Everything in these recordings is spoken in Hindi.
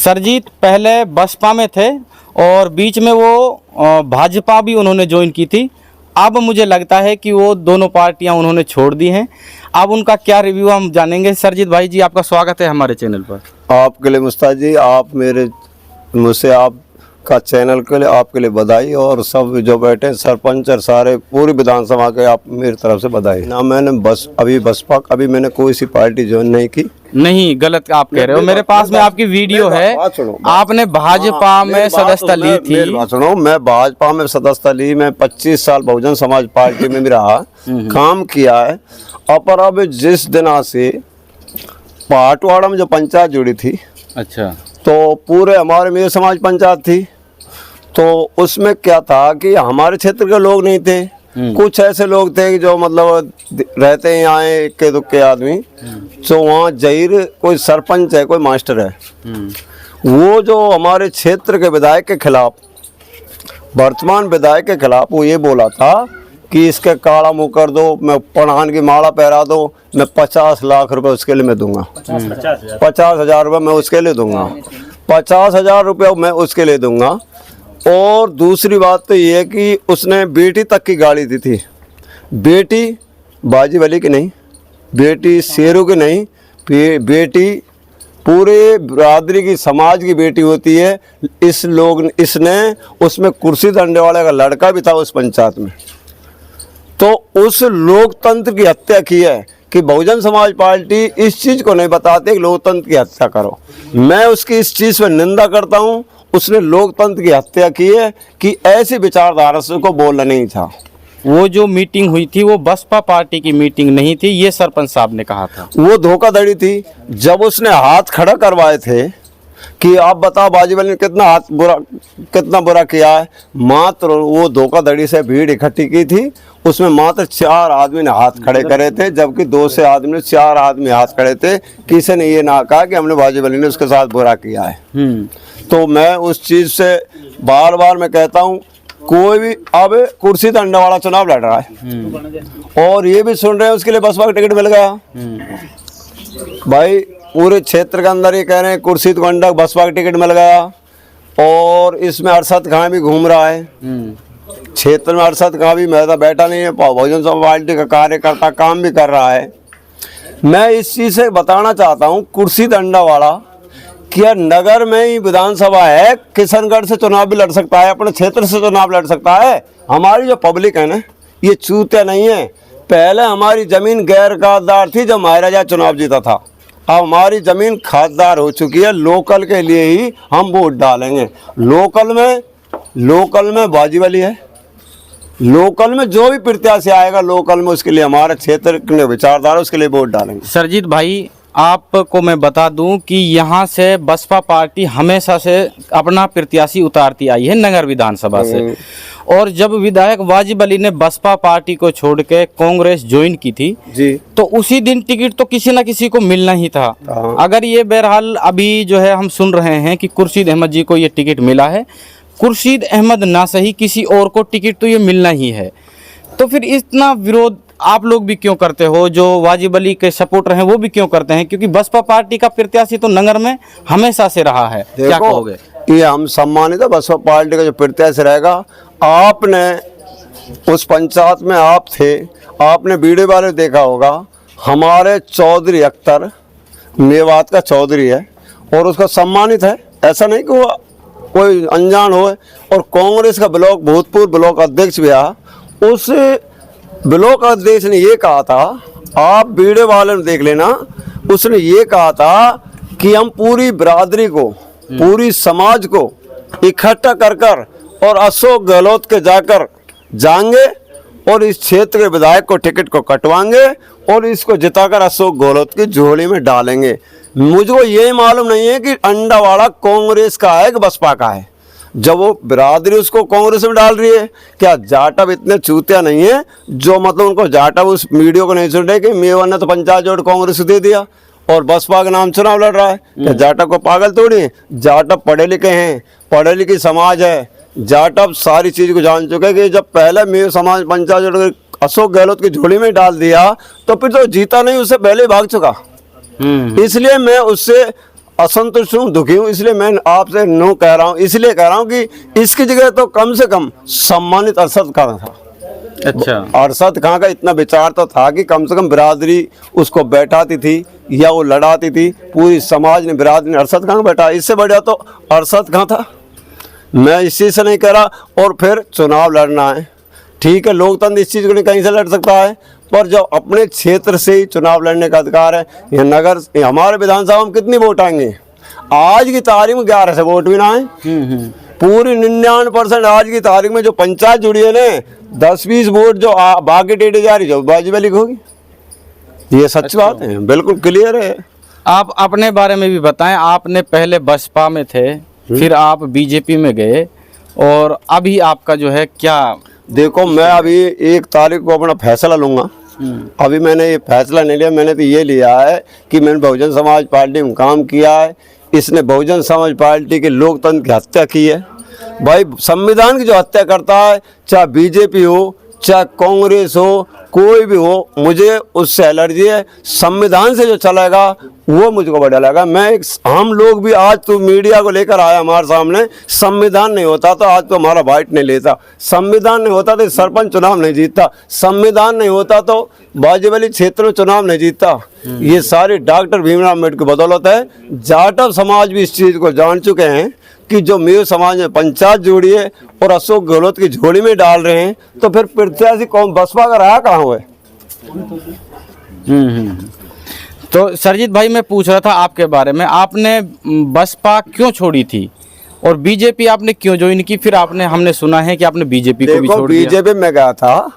सरजीत पहले बसपा में थे और बीच में वो भाजपा भी उन्होंने ज्वाइन की थी। अब मुझे लगता है कि वो दोनों पार्टियां उन्होंने छोड़ दी हैं। अब उनका क्या रिव्यू हम जानेंगे। सरजीत भाई जी, आपका स्वागत है हमारे चैनल पर। आपके लिए मुस्ताद जी, आप मुझसे आपका चैनल के लिए आपके लिए बधाई, और सब जो बैठे सरपंच और सारे पूरी विधानसभा के आप मेरी तरफ से बधाई। ना मैंने बसपा कभी मैंने कोई सी पार्टी ज्वाइन नहीं की। नहीं, गलत आप कह रहे हो। मेरे पास में आपकी वीडियो है, आपने भाजपा में सदस्यता ली थी। सुनो, मैं भाजपा में सदस्यता ली, मैं 25 साल बहुजन समाज पार्टी में भी रहा, काम किया है। और अब जिस दिन से पाटवाड़ा में जो पंचायत जुड़ी थी, अच्छा, तो पूरे हमारे मेरे समाज पंचायत थी, तो उसमें क्या था कि हमारे क्षेत्र के लोग नहीं थे, कुछ ऐसे लोग थे जो मतलब रहते हैं यहाँ इक्के दुक्के आदमी। तो वहाँ जहीर कोई सरपंच है, कोई मास्टर है, वो जो हमारे क्षेत्र के विधायक के खिलाफ, वर्तमान विधायक के खिलाफ वो ये बोला था कि इसके काला मुँह कर दो, मैं पढ़ान की माला पहरा दो, मैं 50 लाख रुपए उसके लिए मैं दूंगा, 50,000 रुपये मैं उसके लिए दूंगा, 50,000 रुपये मैं उसके लिए दूंगा। और दूसरी बात तो ये है कि उसने बेटी तक की गाड़ी दी थी। बेटी बाजी वाली की नहीं, बेटी शेरों की नहीं, बेटी पूरे बिरादरी की, समाज की बेटी होती है। इसने उसमें कुर्सी डंडे वाले का लड़का भी था उस पंचायत में। तो उस लोकतंत्र की हत्या की है कि बहुजन समाज पार्टी इस चीज़ को नहीं बताते कि लोकतंत्र की हत्या करो। मैं उसकी इस चीज़ पर निंदा करता हूँ। उसने लोकतंत्र की हत्या की है कि ऐसी विचारधारा से को बोलना नहीं था। वो जो मीटिंग हुई थी वो बसपा पार्टी की मीटिंग नहीं थी, ये सरपंच साहब ने कहा था। वो धोखाधड़ी थी। जब उसने हाथ खड़ा करवाए थे कि आप बताओ बाजीवाली ने कितना बुरा किया है, मात्र वो धोखाधड़ी से भीड़ इकट्ठी की थी, उसमें मात्र 4 आदमी ने हाथ खड़े करे थे, जबकि 200 आदमी ने 4 आदमी हाथ खड़े थे। किसी ने ये ना कहा कि हमने बाजीवाली ने उसके साथ बुरा किया है। तो मैं उस चीज़ से बार बार मैं कहता हूँ, कोई भी अब कुर्सी डंडा वाला चुनाव लड़ रहा है और ये भी सुन रहे हैं उसके लिए बसपा का टिकट मिल गया। भाई पूरे क्षेत्र के अंदर ये कह रहे हैं कुर्सी डंडा बसपा का टिकट मिल गया, और इसमें अरशद खां भी घूम रहा है क्षेत्र में। अरशद खां भी मैं बैठा नहीं है, बहुजन समाज पार्टी का कार्यकर्ता काम भी कर रहा है। मैं इस चीज़ से बताना चाहता हूँ, कुर्सी डंडा वाला क्या नगर में ही विधानसभा है, किशनगढ़ से चुनाव भी लड़ सकता है, अपने क्षेत्र से चुनाव लड़ सकता है। हमारी जो पब्लिक है ना, ये चूतिया नहीं है। पहले हमारी ज़मीन गैर खातदार थी जब महाराजा चुनाव जीता था, अब हमारी ज़मीन खातदार हो चुकी है। लोकल के लिए ही हम वोट डालेंगे। लोकल में बाजीवाली है, लोकल में जो भी प्रत्याशी आएगा लोकल में उसके लिए, हमारे क्षेत्र के विचारधारा उसके लिए वोट डालेंगे। सरजीत भाई, आपको मैं बता दूं कि यहाँ से बसपा पार्टी हमेशा से अपना प्रत्याशी उतारती आई है नगर विधानसभा से। और जब विधायक वाजिब अली ने बसपा पार्टी को छोड़ के कांग्रेस ज्वाइन की थी जी, तो उसी दिन टिकट तो किसी न किसी को मिलना ही था। अगर ये बहरहाल अभी जो है हम सुन रहे हैं कि खुर्शीद अहमद जी को ये टिकट मिला है, खुर्शीद अहमद ना सही किसी और को टिकट तो ये मिलना ही है, तो फिर इतना विरोध आप लोग भी क्यों करते हो? जो वाजिब अली के सपोर्टर हैं वो भी क्यों करते हैं? क्योंकि बसपा पार्टी का प्रत्याशी तो नगर में हमेशा से रहा है। क्या कहोगे? ये हम सम्मानित है, बसपा पार्टी का जो प्रत्याशी रहेगा। आपने उस पंचायत में आप थे, आपने वीडियो वाले देखा होगा, हमारे चौधरी अख्तर मेवात का चौधरी है और उसका सम्मानित है। ऐसा नहीं कि वो कोई अनजान हो। और कांग्रेस का भूतपूर्व ब्लॉक अध्यक्ष भी है, उस ब्लॉक अध्यक्ष ने ये कहा था, आप वीडियो वाले ने देख लेना, उसने ये कहा था कि हम पूरी बिरादरी को, पूरी समाज को इकट्ठा कर और अशोक गहलोत के जाएंगे और इस क्षेत्र के विधायक को टिकट को कटवाएंगे और इसको जिताकर अशोक गहलोत की झोली में डालेंगे। मुझको ये मालूम नहीं है कि अंडावाड़ा कांग्रेस का है कि बसपा का है। जब वो बिरादरी उसको कांग्रेस में डाल रही है, क्या जाटव इतने चूतिया नहीं है जो मतलब उनको जाटव उस वीडियो को नहीं सुन रहे कि मेवान ने तो पंचायत जोड़ कांग्रेस को दे दिया और बसपा के नाम चुनाव लड़ रहा है? क्या जाटव को पागल थोड़ी है? जाटव पढ़े लिखे हैं, पढ़े लिखी समाज है। जाटव सारी चीज़ को जान चुके हैं कि जब पहले मेरे समाज पंचायत जोड़ अशोक गहलोत की झोली में डाल दिया तो फिर तो जीता नहीं, उससे पहले भाग चुका। इसलिए मैं उससे असंतुष्ट हूँ, दुखी हूँ, इसलिए मैं आपसे नो कह रहा हूँ। इसलिए कह रहा हूँ कि इसकी जगह तो कम से कम सम्मानित अरशद खान था। अच्छा। अरशद खान का इतना विचार तो था कि कम से कम बिरादरी उसको बैठाती थी या वो लड़ाती थी, पूरी समाज ने बिरादरी ने अरशद खान को बैठा, इससे बढ़िया तो अरशद खान था। मैं इस चीज़ से नहीं कह रहा। और फिर चुनाव लड़ना है, ठीक है, लोकतंत्र इस चीज़ को नहीं कहीं से लड़ सकता है, पर जब अपने क्षेत्र से ही चुनाव लड़ने का अधिकार है, यह नगर हमारे विधानसभा में कितनी वोट आएंगे? आज की तारीख में 11 से वोट भी ना आए। पूरी 99% आज की तारीख में जो पंचायत जुड़ी है ना, 10-20 वोट जो बाकी टेढ़ी जा रही जो बाजी वाली होगी, ये सच बात है, बिल्कुल क्लियर है। आप अपने बारे में भी बताएं। आपने पहले बसपा में थे, फिर आप बीजेपी में गए, और अभी आपका जो है क्या? देखो, मैं अभी 1 तारीख को अपना फैसला लूंगा। अभी मैंने ये फैसला नहीं लिया, मैंने तो ये लिया है कि मैंने बहुजन समाज पार्टी में काम किया है। इसने बहुजन समाज पार्टी के लोकतंत्र की हत्या की है। भाई, संविधान की जो हत्या करता है, चाहे बीजेपी हो, चाहे कांग्रेस हो, कोई भी हो, मुझे उससे एलर्जी है। संविधान से जो चलेगा वो मुझको बढ़िया लगा। हम लोग भी आज तो मीडिया को लेकर आया हमारे सामने, संविधान नहीं होता तो आज तो हमारा वाइट नहीं लेता, संविधान नहीं होता तो सरपंच चुनाव नहीं जीतता, संविधान नहीं होता तो बाजीवाली क्षेत्र में चुनाव नहीं जीतता। ये सारी डॉक्टर भीमराव अम्बेडकर की बदौलत है। जाटव समाज भी इस चीज़ को जान चुके हैं कि जो मेरे समाज में पंचायत जोड़ी है और अशोक गहलोत की झोली में डाल रहे हैं, तो फिर प्रत्याशी कौन बसपा का रहा कहाँ हुए? तो सरजीत भाई, मैं पूछ रहा था आपके बारे में, आपने बसपा क्यों छोड़ी थी और बीजेपी आपने क्यों ज्वाइन की? फिर हमने सुना है कि आपने बीजेपी को भी छोड़ दिया। बीजेपी में गया था,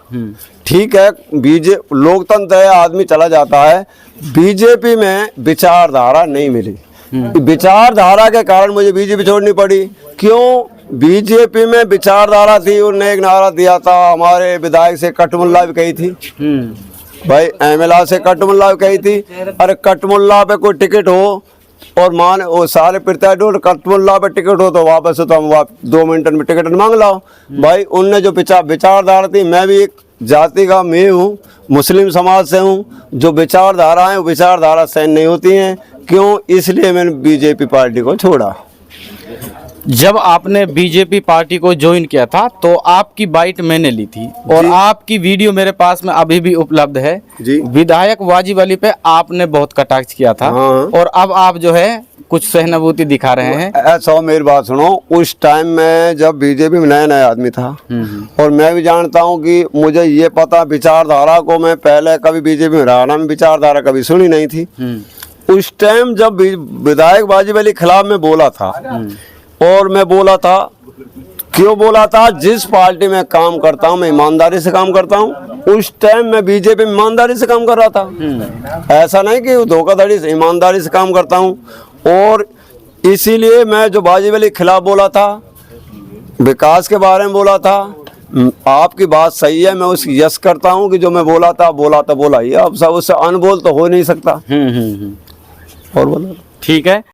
ठीक है, लोकतंत्र है, आदमी चला जाता है। बीजेपी में विचारधारा नहीं मिली, विचारधारा के कारण मुझे बीजेपी छोड़नी पड़ी। क्यों? बीजेपी में विचारधारा थी, उन्होंने एक नारा दिया था, हमारे विधायक से कटमुल्ला भी कही थी, भाई एमएलए से कटमुल्ला भी कही थी, अरे कटमुल्ला पे कोई टिकट हो और वो सारे प्रत्याशी कटमुल्ला पे टिकट हो तो वापस तो हम 2 मिनट में टिकट मांग लाओ। भाई, उनने जो विचारधारा थी, मैं भी एक जाति का मैं हूँ, मुस्लिम समाज से हूँ, जो विचारधारा है वो विचारधारा सहन नहीं होती हैं। क्यों? इसलिए मैंने बीजेपी पार्टी को छोड़ा। जब आपने बीजेपी पार्टी को ज्वाइन किया था तो आपकी बाइट मैंने ली थी और आपकी वीडियो मेरे पास में अभी भी उपलब्ध है जी। विधायक वाजिब अली पे आपने बहुत कटाक्ष किया था। हाँ। और अब आप जो है कुछ सहानुभूति दिखा रहे हैं। ऐसा, मेरी बात सुनो, उस टाइम में जब बीजेपी में नया नया आदमी था और मैं भी जानता हूँ कि मुझे ये पता, विचारधारा को मैं पहले कभी बीजेपी में रहा ना, मैं विचारधारा कभी सुनी नहीं थी। उस टाइम जब विधायक वाजिब अली खिलाफ में बोला था, और मैं बोला था, क्यों बोला था? जिस पार्टी में काम करता हूँ मैं ईमानदारी से काम करता हूँ। उस टाइम मैं बीजेपी में ईमानदारी से काम कर रहा था, ऐसा नहीं कि धोखाधड़ी से, ईमानदारी से काम करता हूँ। और इसीलिए मैं जो वाजिब अली खिलाफ बोला था, विकास के बारे में बोला था, आपकी बात सही है, मैं उसकी यस करता हूँ कि जो मैं बोला ही। अब सब उससे अनबोल तो हो नहीं सकता। और बोलो, ठीक है।